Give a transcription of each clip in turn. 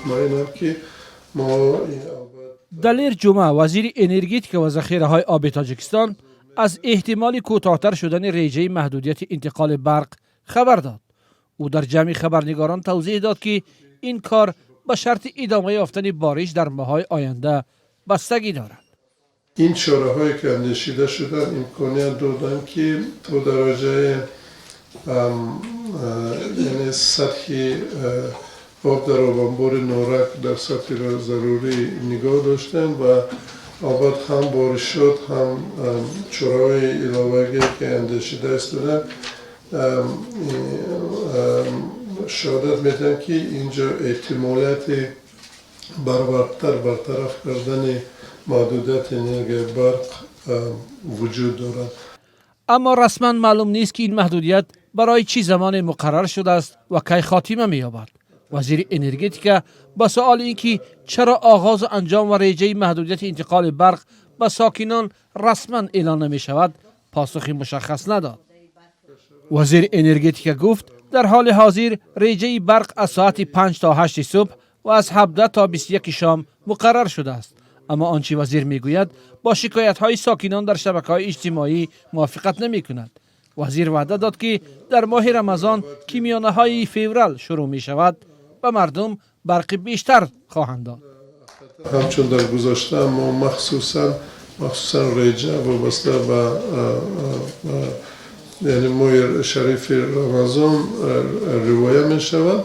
مطمئنم که ما دلیر جمعه وزیر انرژتیک و ذخیره های آب تاجیکستان از احتمال کوتاه‌تر شدن رژه محدودیت انتقال برق خبر داد. او در جمع خبرنگاران توضیح داد که این کار به شرط ادامه یافتن بارش در ماه‌های آینده بستگی دارد. این چاره‌هایی که اندیشیده شدن امکانیت دادن که تا درجه یعنی سطح آب در آبانبار نارک در سطح ضروری نگاه داشتن و آباد هم بارشات هم چراهای علاوه‌ای که اندیشیده استودن شهادت میدن که اینجا احتمالیت برطرف کردن محدودیت انرژی برق وجود دارد. اما رسما معلوم نیست که این محدودیت برای چی زمان مقرر شده است و کی خاتمه می‌یابد. وزیر انرژتیک با سوال اینکه چرا آغاز و انجام و رژه محدودیت انتقال برق به ساکنان رسما اعلان نمی شود پاسخی مشخص نداد. وزیر انرژتیک گفت در حال حاضر رژه برق از ساعت 5 تا 8 صبح و از 17 تا 21 شام مقرر شده است. اما آنچه وزیر میگوید با شکایت‌های ساکنان در شبکه‌های اجتماعی موافقت نمی‌کند. وزیر وعده داد که در ماه رمضان که میانه‌های فوریه شروع می‌شود به مردم برق بیشتر خواهند داد. همچون در گذشته ما مخصوصا رژه وابسته به یعنی ماه شریف رمضان روایه می‌شود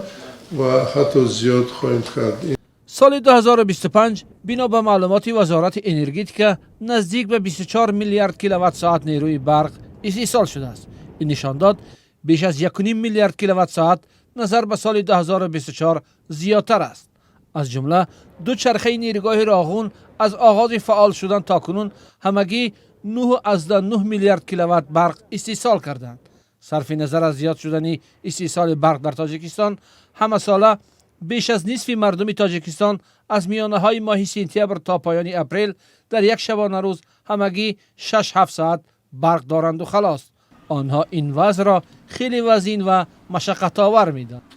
و حتی زیاد خواهیم کرد. سال 2025 بنا به معلومات وزارت انرژتیک نزدیک به 24 میلیارد کیلووات ساعت نیروی برق استحصال شده است. این نشان داد بیش از 1.5 میلیارد کیلووات ساعت نظر به سال 2024 زیادتر است. از جمله دو چرخه نیروگاه راغون از آغاز فعال شدن تاکنون همگی 9.9 میلیارد کیلووات برق استحصال کردند. صرف نظر از زیاد شدن استحصال برق در تاجیکستان همه ساله بیش از نصف مردم تاجیکستان از میانه‌های ماه سپتامبر تا پایان اپریل در یک شبانه روز همگی 6-7 ساعت برق دارند و خلاص. آنها این وضع را خیلی وزین و مشقت آور می‌دانند.